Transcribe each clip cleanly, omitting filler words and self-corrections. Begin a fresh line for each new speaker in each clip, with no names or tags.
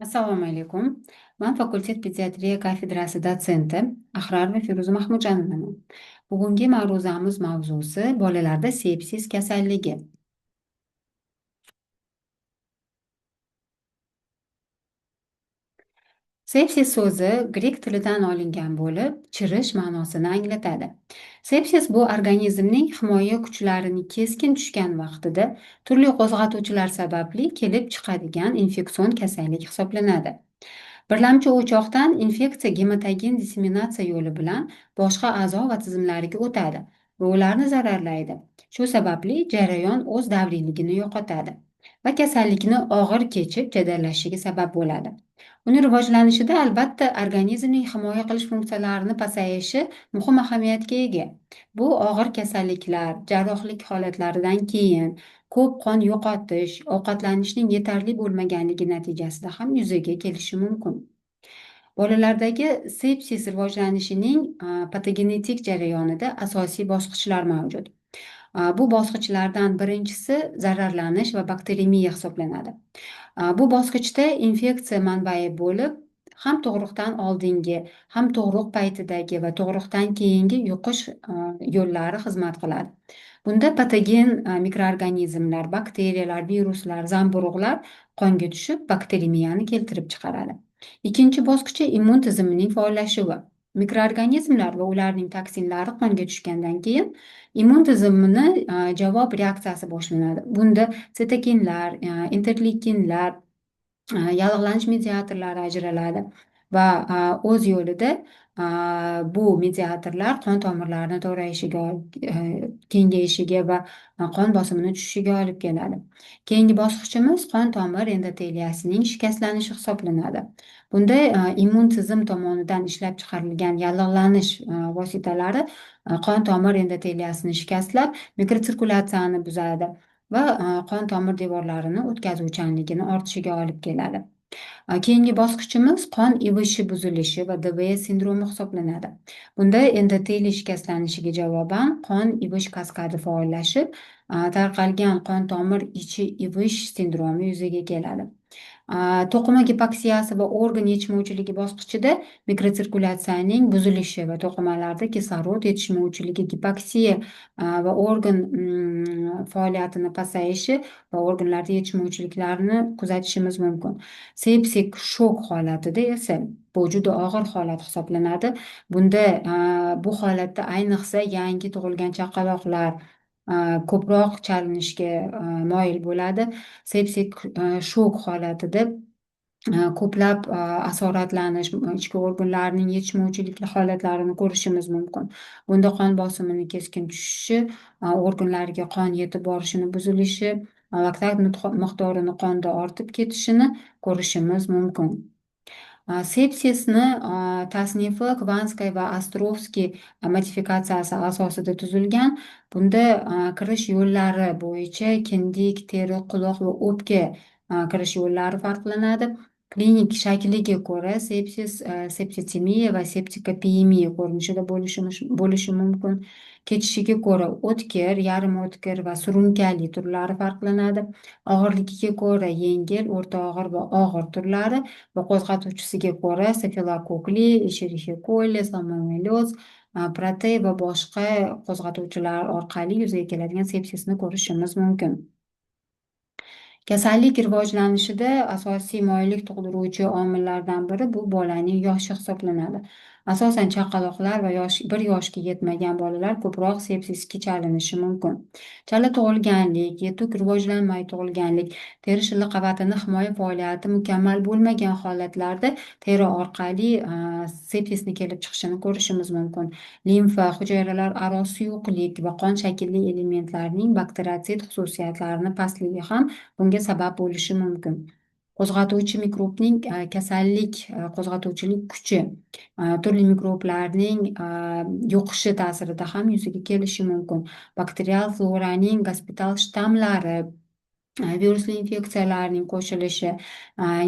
Assalomu alaykum. Man fakultet pediatriya kafedrasi dotsenti Ahrarova Feruza Mahmudjanovaman. Bugungi ma'ruzamiz mavzusi bolalarda sepsis kasalligi. Sepsis so'zi grek tilidan olingan bo'lib, chirish ma'nosini anglatadi. Sepsis bu organizmning himoya kuchlarining keskin tushgan vaqtida turli qo'zg'atuvchilar sababli kelib chiqadigan infeksion kasallik hisoblanadi. Birlamchi o'choqdan infeksiya gematogen disseminatsiya yo'li bilan boshqa a'zo va tizimlarga o'tadi va ularni zararlaydi. Shu sababli jarayon o'z davriyligini yo'qotadi va kasallikni og'ir kechib jadallashishiga sabab bo'ladi. Uning rivojlanishida albatta organizmning himoya qilish funksiyalarini pasayishi muhim ahamiyatga ega. Bu og'ir kasalliklar, jarrohlik holatlaridan keyin ko'p qon yo'qotish, ovqatlanishning yetarli bo'lmaganligi natijasida ham yuzaga kelishi mumkin. Bolalardagi sepsis rivojlanishining patogenetik jarayonida asosiy bosqichlar mavjud. Bu bosqichlardan birinchisi zararlanish va bakteremiya hisoblanadi. Bu bosqichda infeksiya manbai bo'lib, ham tug'ruqdan oldingi, ham tug'ruq paytidagi va tug'ruqdan keyingi yuqish yo'llari xizmat qiladi. Bunda patogen mikroorganizmlar, bakteriyalar, viruslar, zamburug'lar qonga tushib, bakteremiyani keltirib chiqaradi. Ikkinchi bosqichi immun tizimining faollashuvi. Mikroorganizmlar va ularning toksinlari qonga tushgandan keyin immun tizimini javob reaksiyasi boshlanadi. Bunda sitokinlar, interleykinlar, yallig'lanish mediatorlari ajraladi va o'z yo'lida bu mediatorlar qon tomirlarini torayishiga, kengayishiga va qon bosimini tushishiga olib keladi. Keyingi bosqichimiz qon tomir endoteliyasining shikastlanishi hisoblanadi. Bunda immun tizim tomonidan ishlab chiqarilgan yallig'lanish vositalari qon tomir endoteliyasini shikastlab, mikrotsirkulyatsiyani buzadi va qon tomir devorlarini o'tkazuvchanligini ortishiga olib keladi. Keyingi bosqichimiz qon ivishi buzilishi va DVS sindromi hisoblanadi. Bunda endoteliy shikastlanishiga javoban qon ivish kaskadi faollashib, tarqalgan qon tomir ichi ivish sindromi yuzaga keladi. To'qima gipoksiyasi va organ yetishmovchiligi bosqichida mikrotsirkulyatsiyaning buzilishi va to'qimalarda kislorod yetishmovchiligi, gipoksiya va organ faoliyatini pasayishi va organlarda yetishmovchiliklarni kuzatishimiz mumkin. Sepsik shok holatida esa bu juda og'ir holat hisoblanadi. Bunda bu holatda ayniqsa yangi tug'ilgan chaqaloqlar ko'proq chalinishga moyil bo'ladi. Sepsik shok holatida ko'plab asoratlanish, ichki organlarning yetishmovchilik holatlarini ko'rishimiz mumkin. Bunda qon bosimini keskin tushishi, organlarga qon yetib borishini buzilishi, laktat miqdorini qonda ortib ketishini ko'rishimiz mumkin. Sepsisni tasnifi Kvanskiy va Ostrovskiy modifikatsiyasi asosida tuzilgan. Bunda kirish yo'llari bo'yicha kindik, teri, quloq va o'pka kirish yo'llari farqlanadi. Klinik shakliga ko'ra sepsis, sepsitemiya va septikopemiya ko'rinishida bo'lishi mumkin. Kechishiga ko'ra o'tkir, yarim o'tkir va surunkali turlari farqlanadi. Og'irligiga ko'ra yengil, o'rta og'ir va og'ir turlari va qo'zg'atuvchisiga ko'ra stafilokokli, escherichia coli, salmonelloz, protey va boshqa qo'zg'atuvchilar orqali yuzaga keladigan sepsisni ko'rishimiz mumkin. Kasallik rivojlanishida asosiy moyillik tug'diruvchi omillardan biri bu bolaning yoshi hisoblanadi. Asosan chaqaloqlar va bir yoshga yetmagan bolalar ko'proq sepsisga chalinishi mumkin. Chala tug'ilganlik, yetuk rivojlanmay tug'ilganlik, teri shilliq qavatini himoya faoliyati mukammal bo'lmagan holatlarda teri orqali sepsisni kelib chiqishini ko'rishimiz mumkin. Limfa, hujayralararo suyuqlik va qon shakilli elementlarning bakteriotsid xususiyatlarini pastligi ham bunga sabab bo'lishi mumkin. Qo'zg'atuvchi mikrobning kasallik qo'zg'atuvchilik kuchi turli mikroblarning yuqishi ta'sirida ham yuzaga kelishi mumkin. Bakterial floraning gospital shtammlari, virusli infeksiyalarning qo'shilishi,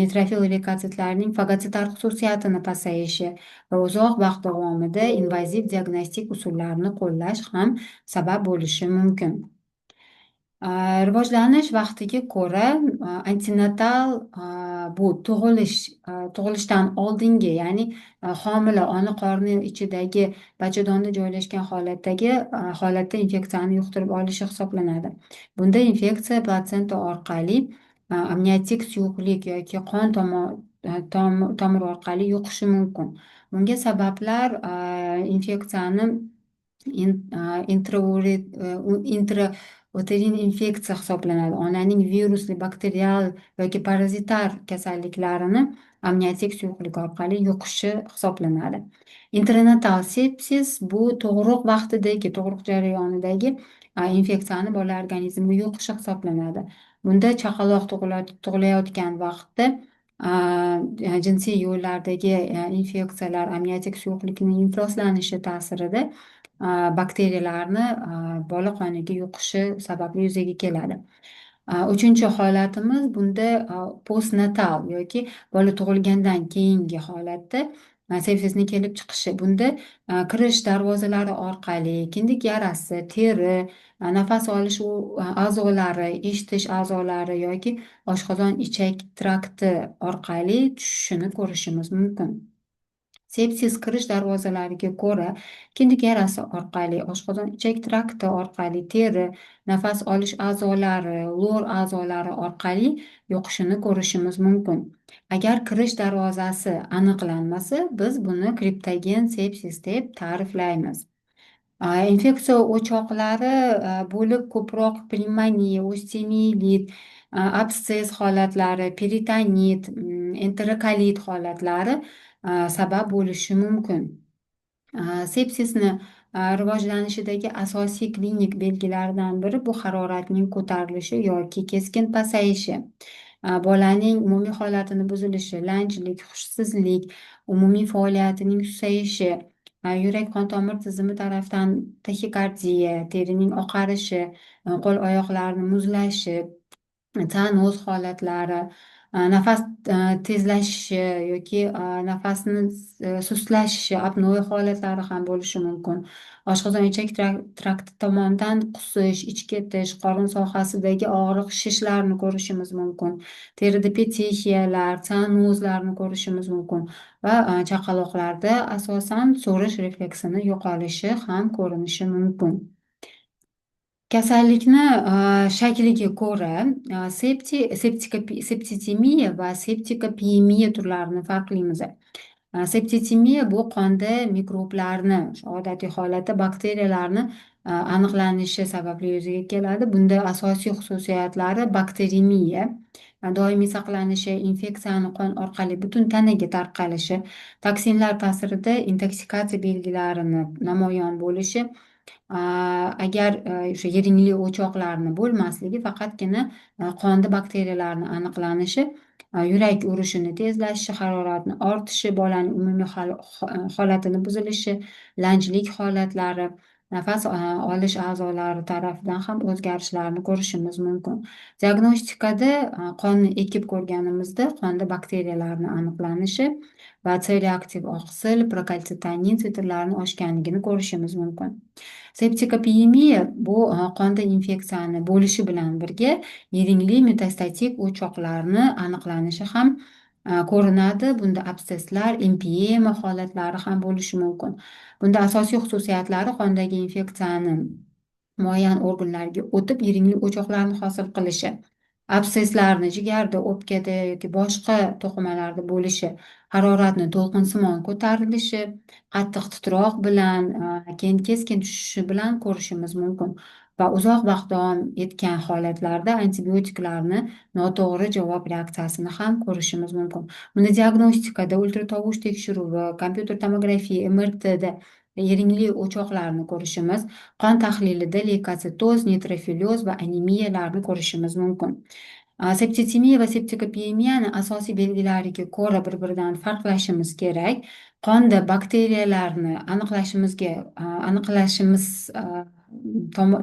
neytrofil leykositlarning fagotsitar xususiyatini pasayishi va uzoq vaqt davomida invaziv diagnostik usullarni qo'llash ham sabab bo'lishi mumkin. Rivojlanish vaqtiga ko'ra antinatal bu tug'ilishdan oldingi, ya'ni homila ona qorni ichidagi bachadonda joylashgan holatda infeksiyani yuqtirib olishi hisoblanadi. Bunda infeksiya platsenta orqali amniotik suyuqlik yoki qon tomir orqali yuqishi mumkin. Bunga sabablar infeksiyani intrauterin infeksiya hisoblanadi. Onaning virusli, bakterial yoki parazitar kasalliklarini amniotik suyuqlik orqali yuqishi hisoblanadi. Internatal sepsis bu tug'ruq vaqtidagi, tug'ruq jarayonidagi infeksiyani bola organizmiga yuqishi hisoblanadi. Bunda chaqaloq tug'ilayotgan vaqtda jinsiy yo'llardagi infeksiyalar amniotik suyuqlikning ifloslanishi ta'sirida bakteriyalarni bola qoniga yuqishi sababli yuzaga keladi. Uchinchi holatimiz bunda postnatal yoki bola tug'ilgandan keyingi holatda sepsisni kelib chiqishi. Bunda kirish darvozalari orqali kindik yarasi, teri, nafas olish a'zolari, eshitish a'zolari yoki oshqozon ichak trakti orqali tushishini ko'rishimiz mumkin. Sepsis kirish darvozalariga ko'ra kindik yarasi orqali, oshqozon ichak trakti orqali, teri, nafas olish a'zolari, lor a'zolari orqali yuqishini ko'rishimiz mumkin. Agar kirish darvozasi aniqlanmasa, biz buni kriptogen sepsis deb ta'riflaymiz. Infeksiya o'choqlari bo'lib ko'proq pnevmoniya, ostemilit, absses holatlari, peritonit, enterokolit holatlari sabab bo'lishi mumkin. Sepsisni rivojlanishidagi asosiy klinik belgilaridan biri bu haroratning ko'tarilishi yoki keskin pasayishi. Bolaning umumiy holatini buzilishi, lanjlik, hushsizlik, umumiy faoliyatining susayishi, yurak qon tomir tizimi tarafdan taxikardiya, terining oqarishi, qo'l oyoqlarni muzlashi, tanoz holatlari, nafas tezlashishi yoki nafasni sustlashishi, apnoe holatlari ham bo'lishi mumkin. Oshqozon ichak trakti tomonidan qusish, ich ketish, qorin sohasidagi og'riq, shishlarni ko'rishimiz mumkin. Terida petexiyalar, sianozlarni ko'rishimiz mumkin va chaqaloqlarda asosan so'rish refleksini yo'qolishi ham ko'rinishi mumkin. Kasallikni shakliga ko'ra septitemiya va septikopemiya turlarini farqlaymiz. Septitemiya bu qonda mikroblarni, odatiy holatda bakteriyalarni aniqlanishi sababli yuzaga keladi. Bunda asosiy xususiyatlari bakteremiya, doimiy saqlanishi, infeksiyani qon orqali butun tanaga tarqalishi, toksinlar ta'sirida intoksikatsiya belgilarini namoyon bo'lishi, agar o'sha yiringli o'choqlarni bo'lmasligi, faqatgina qonda bakteriyalarni aniqlanishi, yurak urishini tezlashishi, haroratni ortishi, bolaning umumiy holatini buzilishi, lanjlik holatlari, nafas olish a'zolari tarafidan ham o'zgarishlarni ko'rishimiz mumkin. Diagnostikada qonni ekib ko'rganimizda qonda bakteriyalarni aniqlanishi va C-reaktiv oqsil, prokalsitonin titrlarini oshganligini ko'rishimiz mumkin. Septikopemiya bu qonda infeksiyani bo'lishi bilan birga yiringli metastatik o'choqlarni aniqlanishi ham ko'rinadi. Bunda absesslar, empiyema holatlari ham bo'lishi mumkin. Bunda asosiy xususiyatlari qondagi infeksiyani muayyan organlarga o'tib yiringli o'choqlarni hosil qilishi, absesslarni jigarda, o'pkada yoki boshqa to'qimalarda bo'lishi, haroratni to'lqinsimon ko'tarilishi, qattiq titroq bilan, keyin keskin tushishi bilan ko'rishimiz mumkin va uzoq vaqt davom etgan holatlarda antibiotiklarni noto'g'ri javob reaksiyasini ham ko'rishimiz mumkin. Buni diagnostikada ultratovush tekshiruvi, kompyuter tomografiya, MRTda yiringli o'choqlarni ko'rishimiz, qon tahlilida leykositoz, neytrofilyoz va anemiyalarni ko'rishimiz mumkin. Septitemiya va septikopemiyani asosiy belgilariga ko'ra bir-biridan farqlashimiz kerak. Qonda bakteriyalarni aniqlashimiz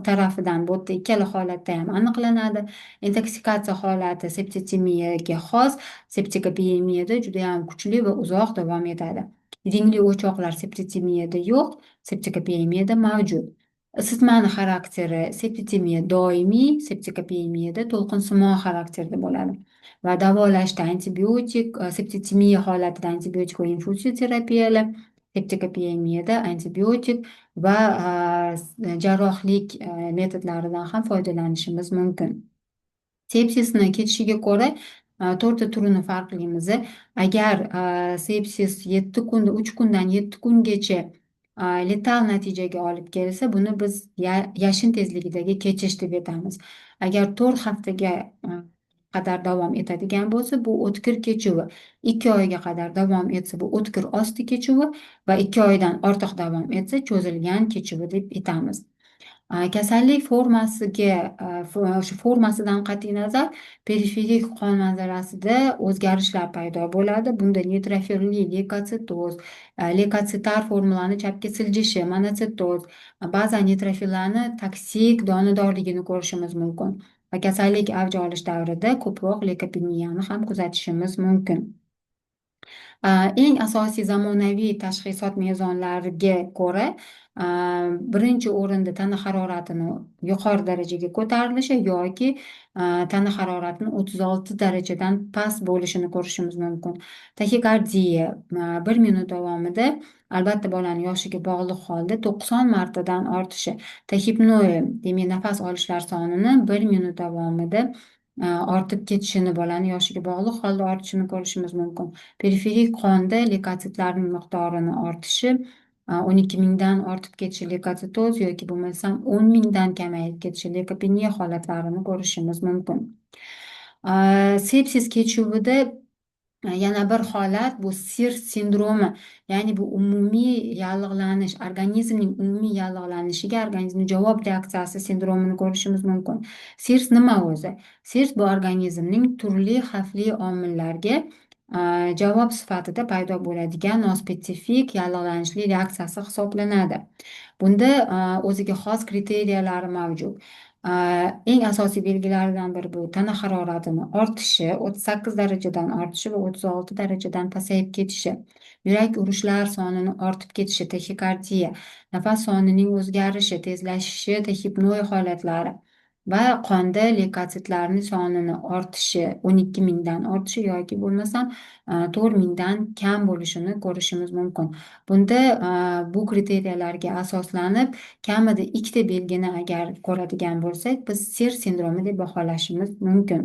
tarafidan bu yerda ikkala holatda ham aniqlanadi. Intoksikatsiya holati septitemiyaga xos, septikopemiyada juda ham kuchli va uzoq davom etadi. Yiringli o'choqlar septitemiyada yo'q, septikopemiyada mavjud. Isitmani xarakteri septicemiya doimiy, septikopemiyada to'lqinsimon xarakterda bo'ladi. Va davolashda antibiotik, septicemiya holatida antibiotik va infuziya terapiyalar, septikopemiyada antibiotik va jarrohlik metodlaridan ham foydalanishimiz mumkin. Sepsisni ketishiga ko'ra to'rtta turini farqlaymiz. Agar sepsis 7 kunda, 3 kundan 7 kungacha letal natijaga olib kelsa, buni biz yashin tezligidagi kechish deb aytamiz. Agar 4 haftaga qadar davom etadigan bo'lsa, bu o'tkir kechuvi. 2 oyga qadar davom etsa, bu o'tkir osti kechuvi va 2 oydan ortiq davom etsa, cho'zilgan kechuvi deb aytamiz. Kasallik formasiga, shu formasidan qat'iy nazar periferik qon manzarasida o'zgarishlar paydo bo'ladi. Bunda neytrofilli leykotsitoz, leykotsitar formulani chapga siljishi, monotsitoz, ba'zan neytrofillarni toksik donadorligini ko'rishimiz mumkin va kasallik avj olish davrida ko'proq leykopeniyani ham kuzatishimiz mumkin. Eng asosiy zamonaviy tashxisot mezonlariga ko'ra, birinchi o'rinda tana haroratini yuqori darajaga ko'tarilishi yoki tana haroratini 36 darajadan past bo'lishini ko'rishimiz mumkin. Taxikardiya 1 minut davomida, albatta bolani yoshiga bog'liq holda 90 martadan ortishi, tahipnoya, demak nafas olishlar sonini 1 minut davomida ortib ketishini, bolani yoshiga bog'liq holda ortishini ko'rishimiz mumkin. Periferik qonda leykotsitlarning miqdorini ortishi, 12 mingdan ortib ketishi leykotsitoz yoki bo'lmasam 10 mingdan kamayib ketishi leykopeniya holatlarini ko'rishimiz mumkin. Sepsis kechuvida yana bir holat bu SIRS sindromi, ya'ni bu umumiy yallig'lanish, organizmning umumiy yallig'lanishiga organizmning javob reaksiyasi sindromini ko'rishimiz mumkin. SIRS nima o'zi? SIRS bu organizmning turli xavfli omillarga javob sifatida paydo bo'ladigan nospetsifik yallig'lanishli reaksiyasi hisoblanadi. Bunda o'ziga xos kriteriyalar mavjud. Eng asosiy belgilaridan biri bu tana haroratini ortishi, 38 darajadan ortishi va 36 darajadan pasayib ketishi, yurak urishlar sonini ortib ketishi, taxikardiya, nafas sonining o'zgarishi, tezlashishi, tahipnoya holatlari va qonda leykotsitlarning sonini ortishi, 12 mingdan ortishi yoki bo'lmasam 4 mingdan kam bo'lishini ko'rishimiz mumkin. Bunda bu kriteriyalarga asoslanib kamida ikkita belgini agar ko'radigan bo'lsak, biz SIRS sindromi deb baholashimiz mumkin.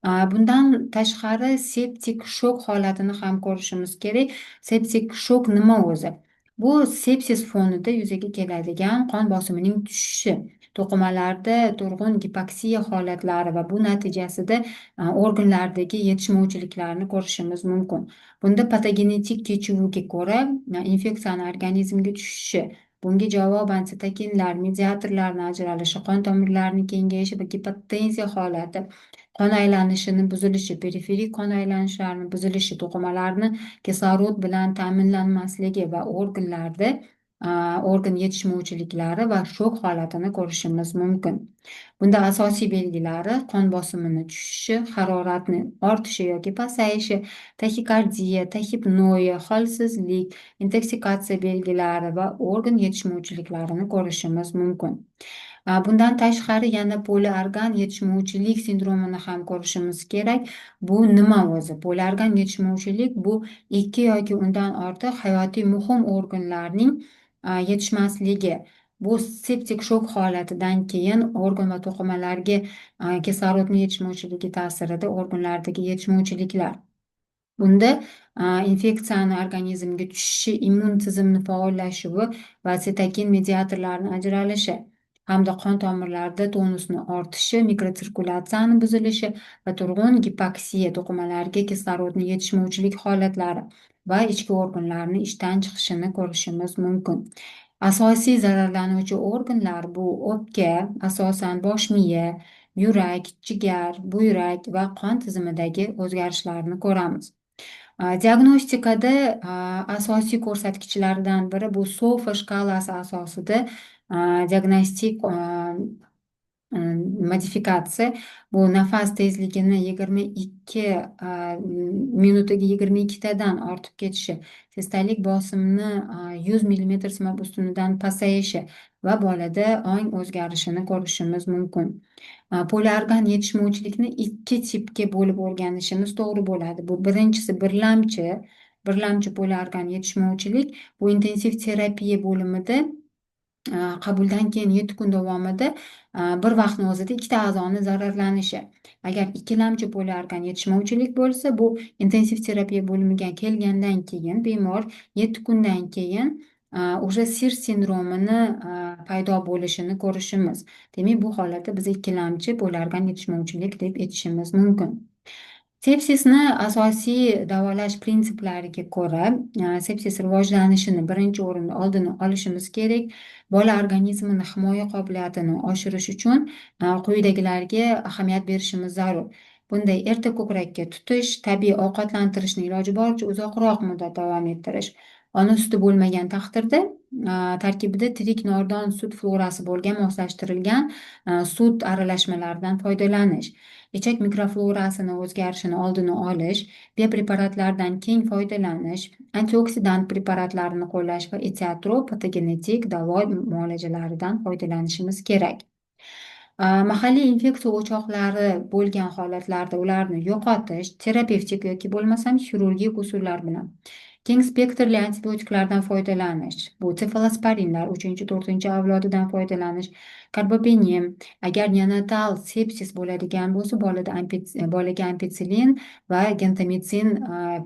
Bundan tashqari septik shok holatini ham ko'rishimiz kerak. Septik shok nima o'zi? Bu sepsis fonida yuzaga keladigan qon bosimining tushishi, to'qimalarda turg'un gipoksiya holatlari va bu natijasida organlardagi yetishmovchiliklarni ko'rishimiz mumkin. Bunda patogenetik kechuviga ko'ra infeksiyani organizmga tushishi, bunga javoban sitokinlar, mediatorlarni ajralishi, qon tomirlarining kengayishi va gipotenziya holati, qon aylanishini buzilishi, periferik qon aylanishlarini buzilishi, to'qimalarni kislorod bilan ta'minlanmasligi va organlarda organ yetishmovchiliklari va shok holatini ko'rishimiz mumkin. Bunda asosiy belgilari qon bosimini tushishi, haroratni ortishi yoki pasayishi, taxikardiya, tahipnoya, holsizlik, intoksikatsiya belgilari va organ yetishmovchiliklarini ko'rishimiz mumkin. Bundan tashqari yana poliorgan yetishmovchilik sindromini ham ko'rishimiz kerak. Bu nima o'zi? Poliorgan yetishmovchilik bu 2 yoki undan ortiq hayotiy muhim organlarning yetishmasligi. Bu septik shok holatidan keyin organ va to'qimalarga kislorodning yetishmovchiligi ta'sirida organlardagi yetishmovchiliklar. Bunda infeksiyani organizmga tushishi, immun tizimni faollashuvi va sitokin mediatorlarni ajralishi hamda qon tomirlarida tonusni ortishi, mikrotsirkulyatsiyani buzilishi va turg'un gipoksiya, to'qimalarga kislorodni yetishmovchilik holatlari va ichki organlarni ishdan chiqishini ko'rishimiz mumkin. Asosiy zararlanuvchi organlar bu o'pka, asosan bosh miya, yurak, jigar, buyrak va qon tizimidagi o'zgarishlarni ko'ramiz. Diagnostikada asosiy ko'rsatkichlardan biri bu SOFA shkalasi asosida diagnostik modifikatsiya bu nafas tezligini 22 minutiga 22tadan ortib ketishi, sistalik bosimni 100 millimetr simob ustunidan pasayishi va bolada ong o'zgarishini ko'rishimiz mumkin. Poliorgan yetishmovchilikni ikki tipga bo'lib o'rganishimiz to'g'ri bo'ladi. Bu birinchisi birlamchi poliorgan yetishmovchilik. Bu intensiv terapiya bo'limida qabuldan keyin 7 kun davomida bir vaqtni o'zida ikkita a'zoni zararlanishi. Agar ikkilamchi poliorgan yetishmovchilik bo'lsa, bu intensiv terapiya bo'limiga kelgandan keyin bemor 7 kundan keyin o'sha sir sindromini paydo bo'lishini ko'rishimiz. Demak, bu holatda biz ikkilamchi poliorgan yetishmovchilik deb aytishimiz mumkin. Sepsisni asosiy davolash prinsiplariga ko'ra, sepsis rivojlanishini birinchi o'rinda oldini olishimiz kerak. Bola organizmini himoya qobiliyatini oshirish uchun quyidagilarga ahamiyat berishimiz zarur. Bunday erta ko'krakka tutish, tabiiy ovqatlantirishni iloji boricha uzoqroq muddat davom ettirish. Ona suti bo'lmagan taqdirda tarkibida tirik nordon sut florasi bo'lgan moslashtirilgan sut aralashmalaridan foydalanish, ichak mikroflorasini o'zgarishini oldini olish, biopreparatlardan keng foydalanish, antioksidant preparatlarini qo'llash va etiatrop patogenetik davo muolajalaridan foydalanishimiz kerak. Mahalliy infeksiya o'choqlari bo'lgan holatlarda ularni yo'qotish, terapevtik yoki bo'lmasam xirurgik usullar bilan keng spektrli antibiotiklardan foydalanish, bu sefalosporinlar 3-4 avlodidan foydalanish, karbapenem, agar neonatal sepsis bo'ladigan bo'lsa, bolaga ampitsilin va gentamicin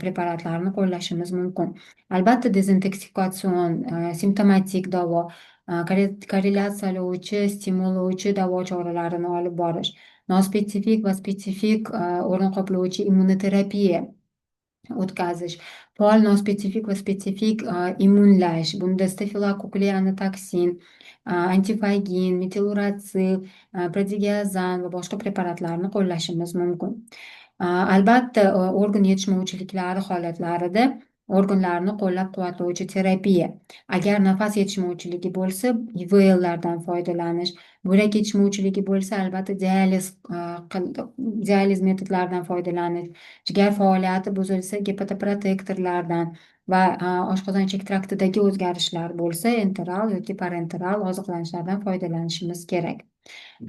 preparatlarini qo'llashimiz mumkin. Albatta, dezintoksikasion, simptomatik davo, korrelyatsiyalovchi, stimullovchi davo choralarini olib borish, nospetsifik va spetsifik o'rin qoplovchi immunoterapiya o'tkazish, faol nospetsifik va spetsifik immunlash, bunda stafilokokli anatoksin, antifagin, metiluracil, prodigiazan va boshqa preparatlarni qo'llashimiz mumkin. Albatta, organ yetishmovchiliklari holatlarida organlarni qo'llab-quvvatlovchi terapiya. Agar nafas yetishmovchiligi bo'lsa, IVLlardan foydalanish, buyrak yetishmovchiligi bo'lsa, albatta dializ metodlaridan foydalanish, jigar faoliyati buzilsa, gepatoprotektorlardan va oshqozon-ichak traktidagi o'zgarishlar bo'lsa, enteral yoki parenteral oziqlanishlardan foydalanishimiz kerak.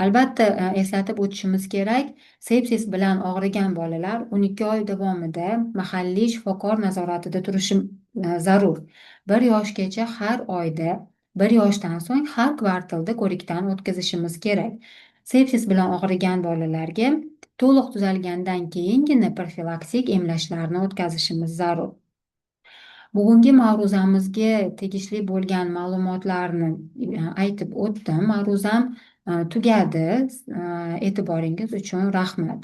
Albatta, eslatib o'tishimiz kerak, sepsis bilan og'rigan bolalar 12 oy davomida mahalliy shifokor nazoratida turishi zarur. 1 yoshgacha har oyda, 1 yoshdan so'ng har kvartalda ko'rikdan o'tkazishimiz kerak. Sepsis bilan og'rigan bolalarga to'liq tuzalgandan keyingina profilaktik emlashlarni o'tkazishimiz zarur. Bugungi ma'ruzamizga tegishli bo'lgan ma'lumotlarni aytib o'tdim. Ma'ruzam tugadi. E'tiboringiz uchun rahmat.